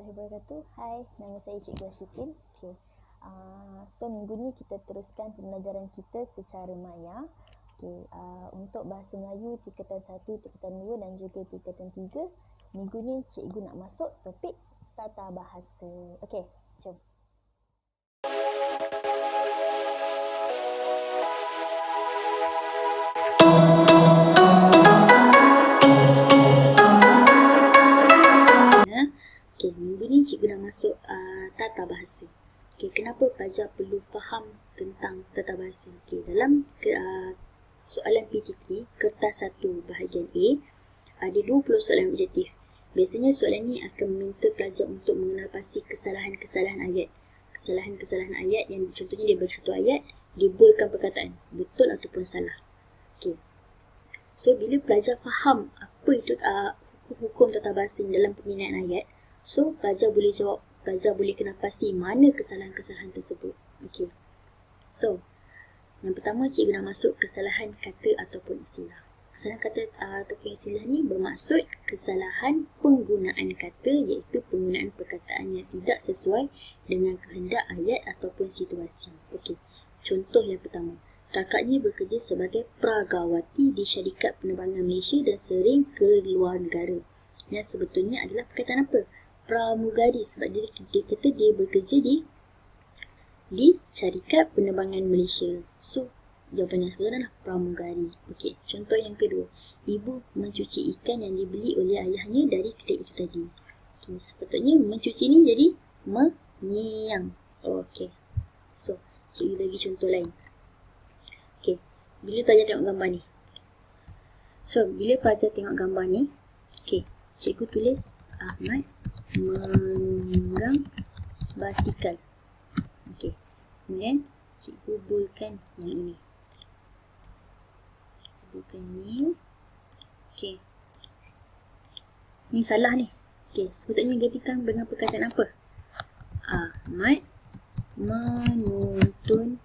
warahmatullahi wabarakatuh. Hai, nama saya Cikgu Ashikin. So minggu ni kita teruskan pembelajaran kita secara maya. Untuk bahasa Melayu tingkatan 1, tingkatan 2 dan juga tingkatan 3. Minggu ni cikgu nak masuk topik tata bahasa. Jom. Minggu ni cikgu dah masuk tata bahasa. Kenapa pelajar perlu faham tentang tata bahasa? Dalam soalan PT3 kertas 1 bahagian A ada 20 soalan objektif. Biasanya soalan ni akan meminta pelajar untuk mengenal pasti kesalahan-kesalahan ayat. Kesalahan-kesalahan ayat yang contohnya dia bercontoh ayat, dia boldkan perkataan, betul ataupun salah. So bila pelajar faham apa itu hukum tata bahasa dalam pembinaan ayat, so pelajar boleh jawab, pelajar boleh kenal pasti mana kesalahan-kesalahan tersebut. So yang pertama cikgu nak masuk kesalahan kata ataupun istilah. Kesalahan kata ataupun istilah ni bermaksud kesalahan penggunaan kata, iaitu penggunaan perkataan yang tidak sesuai dengan kehendak ayat ataupun situasi. Contoh yang pertama, kakaknya bekerja sebagai pragawati di syarikat penerbangan Malaysia dan sering ke luar negara. Yang sebetulnya adalah perkataan apa? Pramugari, sebab dia kata dia bekerja di syarikat penerbangan Malaysia. So jawapan yang sebenarnya adalah pramugari. Contoh yang kedua, ibu mencuci ikan yang dibeli oleh ayahnya dari kedai itu tadi. Sepatutnya mencuci ni jadi menyiang. So cikgu bagi contoh lain. Bila pelajar tengok gambar ni, bila pelajar tengok gambar ni, cikgu tulis Ahmad menunggang basikal. Kemudian cikgu boldkan yang ini. Boldkan ni. Ni salah ni. Sepatutnya gantikan dengan perkataan apa? Ahmad menuntun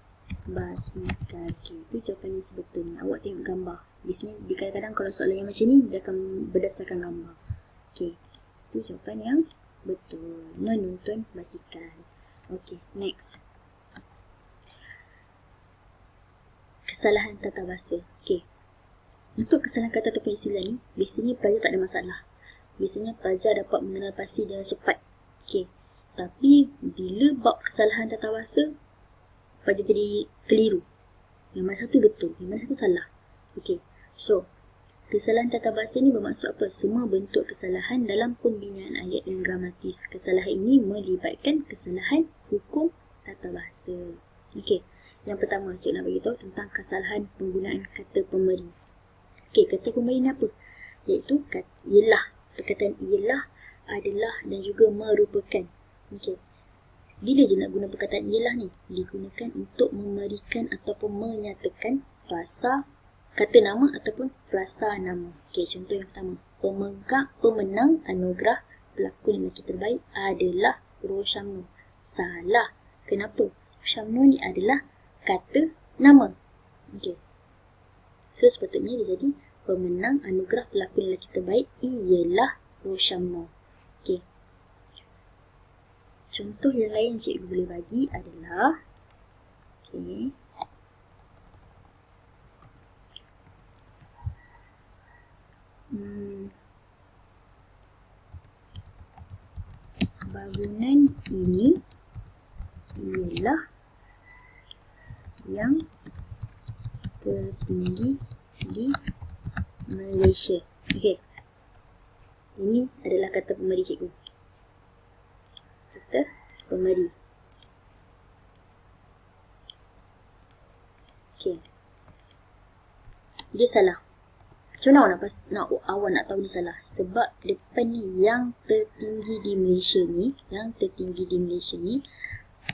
basikal. Itu jawapan yang sebetulnya. Awak tengok gambar. Biasanya kadang-kadang kalau soalan yang macam ni, dia akan berdasarkan gambar. Itu jawapan yang betul. Menuntun basikal. Next. Kesalahan tata bahasa. Untuk kesalahan kata ataupun istilah ni, biasanya pelajar tak ada masalah. Biasanya pelajar dapat mengenal pasti dengan cepat. Tapi bila bab kesalahan tata bahasa, pelajar jadi keliru. Yang mana satu betul, yang mana satu salah. So kesalahan tata bahasa ni bermaksud apa? Semua bentuk kesalahan dalam pembinaan ayat yang gramatis. Kesalahan ini melibatkan kesalahan hukum tata bahasa. Yang pertama, cikgu nak beritahu tentang kesalahan penggunaan kata pemberi. Kata pemberi ni apa? Iaitu ialah. Perkataan ialah, adalah dan juga merupakan. Bila je nak guna perkataan ialah ni? Digunakan untuk memberikan ataupun menyatakan frasa kata nama ataupun frasa nama. Contoh yang pertama, pemenang anugerah pelakon lelaki terbaik adalah Roshamno. Salah. Kenapa? Roshamno ni adalah kata nama. So sepatutnya dia jadi pemenang anugerah pelakon lelaki terbaik ialah Roshamno. Contoh yang lain cikgu boleh bagi adalah bangunan ini ialah yang tertinggi di Malaysia. Ini adalah kata pemberi cikgu. Kata pemberi. Dia salah. Macam mana awak nak tahu dia salah? Sebab depan ni yang tertinggi di Malaysia ni,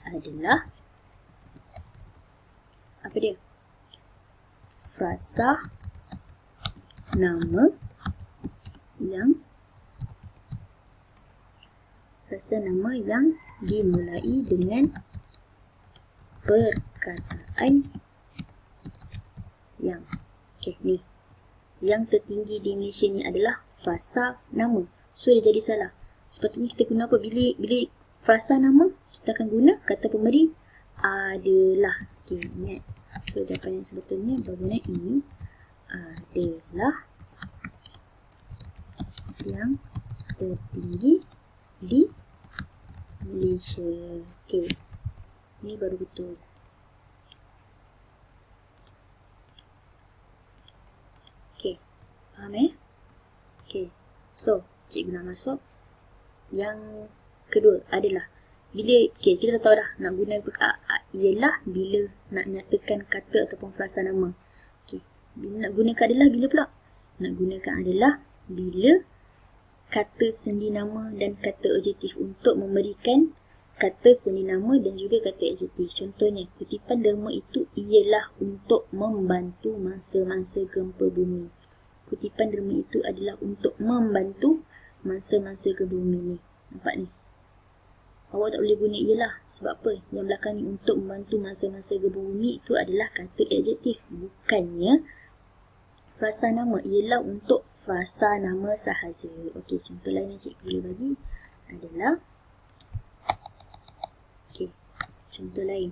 adalah apa dia? Frasa nama yang dimulai dengan perkataan yang. Ni. Yang tertinggi di Malaysia ni adalah frasa nama. So dia jadi salah. Sepatutnya kita guna apa? Bila frasa nama, kita akan guna kata pemberi adalah. Okay, ingat. So, jawapan yang sebetulnya bangunan ini adalah yang tertinggi di Malaysia. Okay, ini baru betul. Okay, faham Okay, so cikgu nak masuk yang kedua adalah bila, kita dah tahu dah nak guna ialah bila nak nyatakan kata ataupun frasa nama. Bila nak gunakan adalah bila pula? Nak gunakan adalah bila kata sendi nama dan kata adjektif, untuk memberikan kata sendi nama dan juga kata adjektif. Contohnya, kutipan derma itu ialah untuk membantu masa-masa gempa bumi. Kutipan derma itu adalah untuk membantu masa-masa gempa bumi ni. Nampak ni? Awak tak boleh guna ialah. Sebab apa? Yang belakang ni untuk membantu masa-masa gempa bumi itu adalah kata adjektif. Bukannya frasa nama. Ialah untuk frasa nama sahaja. Okey, contoh lain yang cikgu boleh bagi adalah, okey, contoh lain.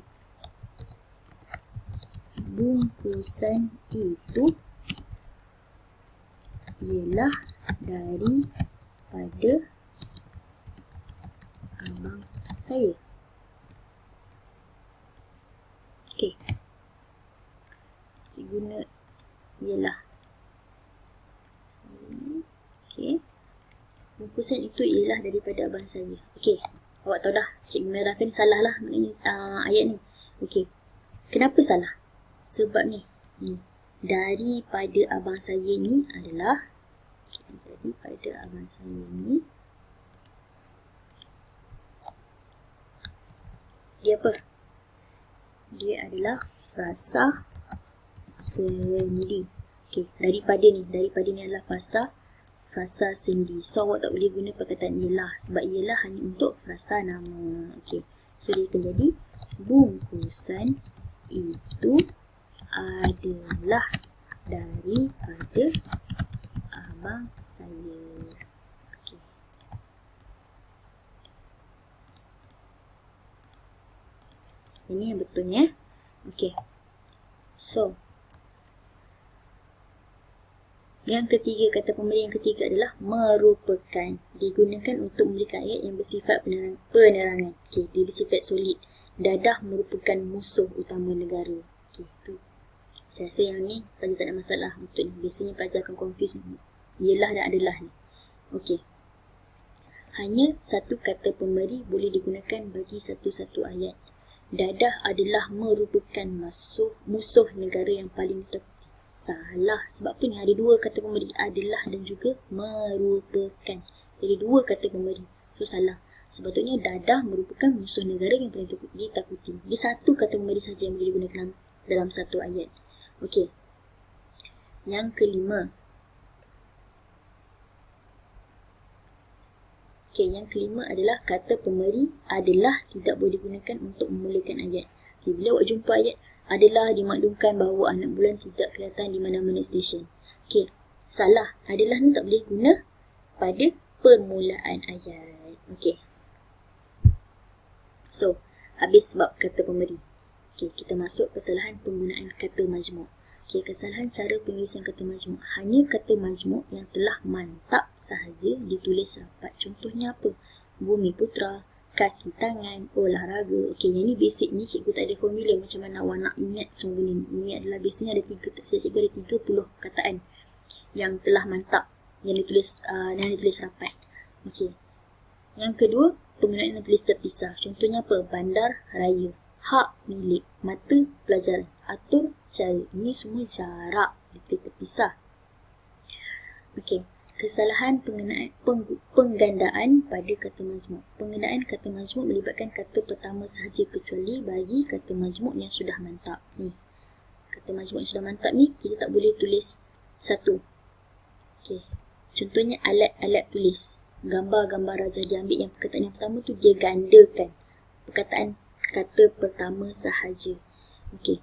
Bungkusan itu ialah daripada abang saya. Okey, cikgu guna ialah. Okey, bungkusan itu ialah daripada abang saya. Okey, awak tahu dah, cikgu menerangkan salah lah maknanya ayat ni. Okey, kenapa salah? Sebab ni, daripada abang saya ni adalah, daripada abang saya ni, dia apa? Dia adalah frasa sendi. Okey, daripada ni adalah frasa sendi. So, awak tak boleh guna perkataan ialah, sebab ialah hanya untuk frasa nama. Okey, so dia akan jadi bungkusan itu adalah daripada abang saya. Okey. Ini yang betulnya. Okey. So, yang ketiga, kata pemberi yang ketiga adalah merupakan. Digunakan untuk memberikan ayat yang bersifat penerangan. Okey, dia bersifat solid. Dadah merupakan musuh utama negara. Okey, tu. Saya rasa yang ni pelajar tak ada masalah untuk ni. Biasanya pelajar akan confuse ialah dan adalah ni. Okey. Hanya satu kata pemberi boleh digunakan bagi satu-satu ayat. Dadah adalah merupakan musuh negara yang paling terkuat. Salah. Sebab apa ni? Ada dua kata pemberi, adalah dan juga merupakan. Jadi dua kata pemberi. So salah. Sepatutnya dadah merupakan musuh negara yang paling ditakuti. Dia satu kata pemberi saja yang boleh digunakan dalam satu ayat. Okey. Yang kelima. Okey, yang kelima adalah kata pemberi adalah tidak boleh digunakan untuk memulakan ayat. Okay, bila awak jumpa ayat adalah dimaklumkan bahawa anak bulan tidak kelihatan di mana-mana stesen. Okey, salah. Adalah ni tak boleh guna pada permulaan ayat. Okey. So, habis sebab kata pemberi. Okey, kita masuk kesalahan penggunaan kata majmuk. Okey, kesalahan cara penulisan kata majmuk. Hanya kata majmuk yang telah mantap sahaja ditulis rapat. Contohnya apa? Bumi putra, kaki tangan, olahraga. Okey, yang ni basic ni cikgu tak ada formula macam mana awak nak ingat semua ni. Ini adalah biasanya ada cikgu ada 30 perkataan yang telah mantap yang ditulis rapat. Okey. Yang kedua, penggunaan yang tulis terpisah. Contohnya apa? Bandar raya, hak milik, mata pelajaran, atur cara. Ini semua jarak terpisah. Okey. Kesalahan penggandaan pada kata majmuk. Penggunaan kata majmuk melibatkan kata pertama sahaja kecuali bagi kata majmuk yang sudah mantap. Ni. Kata majmuk yang sudah mantap ni kita tak boleh tulis satu. Okey. Contohnya alat-alat tulis. Gambar-gambar raja diambil yang perkataan yang pertama tu dia gandakan perkataan kata pertama sahaja. Okey.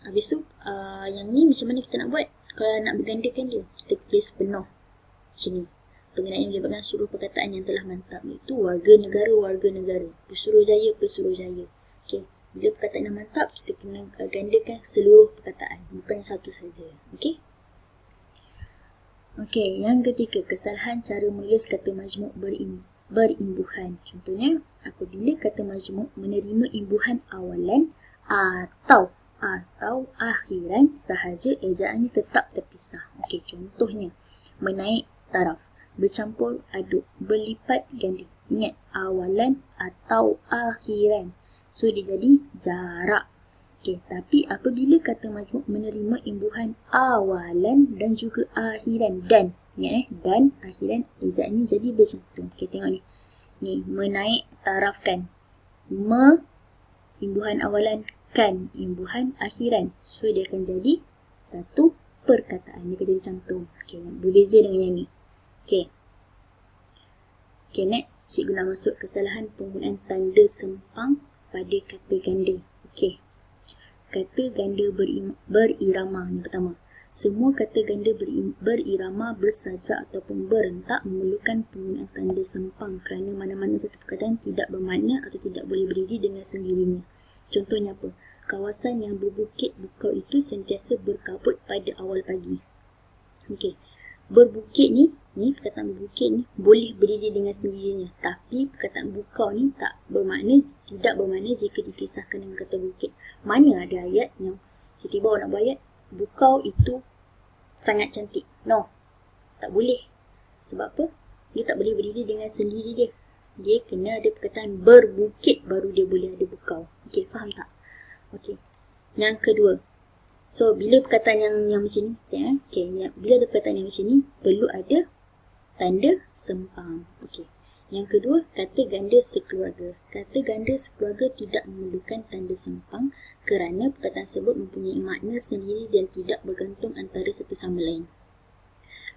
Habis tu yang ni macam mana kita nak buat? Kalau nak bergandakan dia, kita tulis penuh. Macam ni. Penggunaan yang melibatkan seluruh perkataan yang telah mantap, iaitu warga negara, Pesuruhjaya. Okey, bila perkataan dah mantap, kita kena gandakan seluruh perkataan, bukan satu saja. Okey. Okey, yang ketiga, kesalahan cara menulis kata majmuk berimbuhan. Contohnya, apabila kata majmuk menerima imbuhan awalan atau akhiran sahaja, ejaannya tetap terpisah. Okey, contohnya, menaik taraf, bercampur aduk, berlipat ganda. Ingat, awalan atau akhiran. So, dia jadi jarak. Okey, tapi apabila kata majmuk menerima imbuhan awalan dan juga akhiran, dan, ingat dan akhiran, ejaannya jadi bercantum. Okey, tengok ni. Ni, menaik taraf kan. Imbuhan awalan kan, imbuhan akhiran. So, dia akan jadi satu perkataan. Dia akan jadi cantum. Okey, berbeza dengan yang ni. Okey. Okey, next. Cikgu nak masuk kesalahan penggunaan tanda sempang pada kata ganda. Okey. Kata ganda berirama. Yang pertama, semua kata ganda berirama, bersajak ataupun berentak memerlukan penggunaan tanda sempang kerana mana-mana satu perkataan tidak bermakna atau tidak boleh berdiri dengan sendirinya. Contohnya apa? Kawasan yang berbukit bukau itu sentiasa berkabut pada awal pagi. Okey. Berbukit ni perkataan berbukit ni boleh berdiri dengan sendirinya, tapi perkataan bukau ni tidak bermakna jika dipisahkan dengan kata bukit. Mana ada ayat yang tiba-tiba orang nak buat ayat bukau itu sangat cantik? No, tak boleh. Sebab apa? Dia tak boleh berdiri dengan sendiri dia. Dia kena ada perkataan berbukit baru dia boleh ada bukau. Okey, faham tak? Okey. Yang kedua, so bila perkataan yang macam ni, bila ada perkataan yang macam ni, perlu ada tanda sempang. Okey. Yang kedua, kata ganda sekeluarga. Kata ganda sekeluarga tidak memerlukan tanda sempang kerana perkataan tersebut mempunyai makna sendiri dan tidak bergantung antara satu sama lain.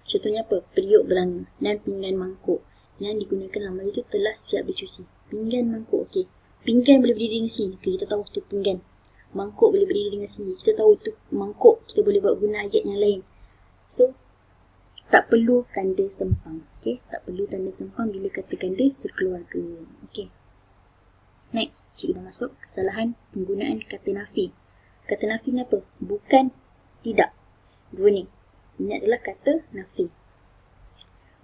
Contohnya apa? Periuk belanga dan pinggan mangkuk yang digunakan lama itu telah siap dicuci. Pinggan mangkuk, okey. Pinggan boleh berdiri dengan sini. Okay, kita tahu tu pinggan. Mangkuk boleh berdiri dengan sini. Kita tahu tu mangkuk. Kita boleh buat guna ayat yang lain. So, tak perlu tanda sempang. Okay? Tak perlu tanda sempang bila kata ganda sekeluarga. Okay. Next, cikgu dah masuk kesalahan penggunaan kata nafi. Kata nafi ni apa? Bukan, tidak. Dua ni. Ini adalah kata nafi.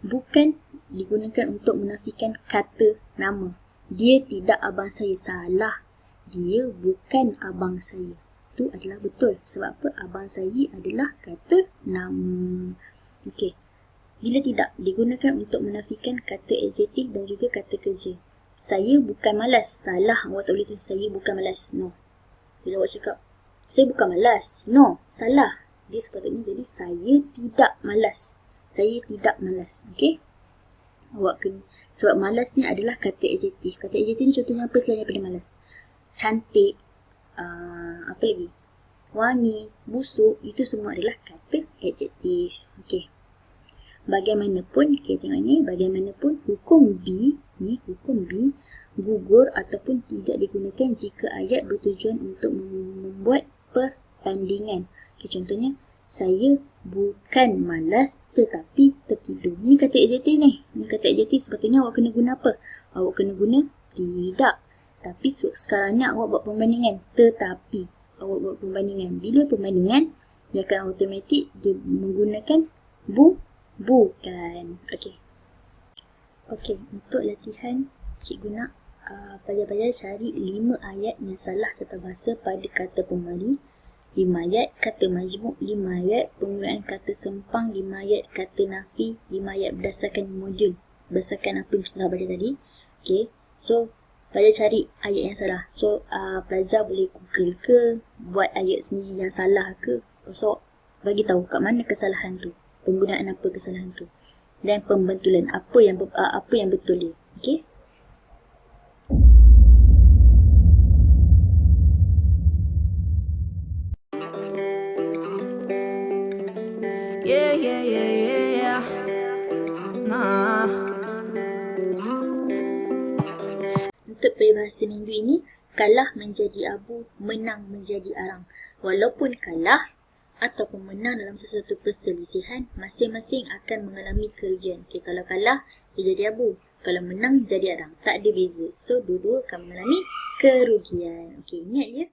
Bukan digunakan untuk menafikan kata nama. Dia tidak abang saya. Salah. Dia bukan abang saya. Itu adalah betul. Sebab apa? Abang saya adalah kata nama. Okey. Bila tidak, digunakan untuk menafikan kata adjektif dan juga kata kerja. Saya bukan malas. Salah. Awak tak boleh tulis saya bukan malas. No. Bila awak cakap, saya bukan malas. No. Salah. Dia sepatutnya jadi saya tidak malas. Saya tidak malas. Okey. Awak kena. Sebab malas ni adalah kata adjektif. Kata adjektif ni contohnya apa selain daripada malas? Cantik. Apa lagi? Wangi, busuk. Itu semua adalah kata adjektif. Okey. Bagaimanapun, okay, tengok ni, bagaimanapun hukum B ni, hukum B gugur ataupun tidak digunakan jika ayat bertujuan untuk membuat perbandingan. Okay, contohnya, saya bukan malas tetapi tertidur. Ni kata adjektif ni. Ni kata adjektif sepatutnya awak kena guna apa? Awak kena guna tidak. Tapi sekarang ni awak buat perbandingan. Tetapi awak buat perbandingan. Bila perbandingan, dia akan automatik dia menggunakan bukan. Okey. Okey, untuk latihan cikgu nak pelajar-pelajar cari 5 ayat yang salah tata bahasa pada kata pemali, 5 ayat kata majmuk, 5 ayat penggunaan kata sempang, 5 ayat kata nafi, 5 ayat berdasarkan modul, berdasarkan apa yang kita dah baca tadi. Okey. So, pelajar cari ayat yang salah. So, pelajar boleh Google ke, buat ayat sendiri yang salah ke. So, bagi tahu kat mana kesalahan tu. Penggunaan apa kesalahan tu dan pembentulan apa yang betul dia. Okey. Yeah. Nah. Untuk peribahasa minggu ini, kalah menjadi abu, menang menjadi arang. Walaupun kalah, ataupun menang dalam sesuatu perselisihan, masing-masing akan mengalami kerugian. Okay, kalau kalah, dia jadi abu. Kalau menang, jadi arang. Tak ada beza. So, dua-dua akan mengalami kerugian. Okay, ingat ya.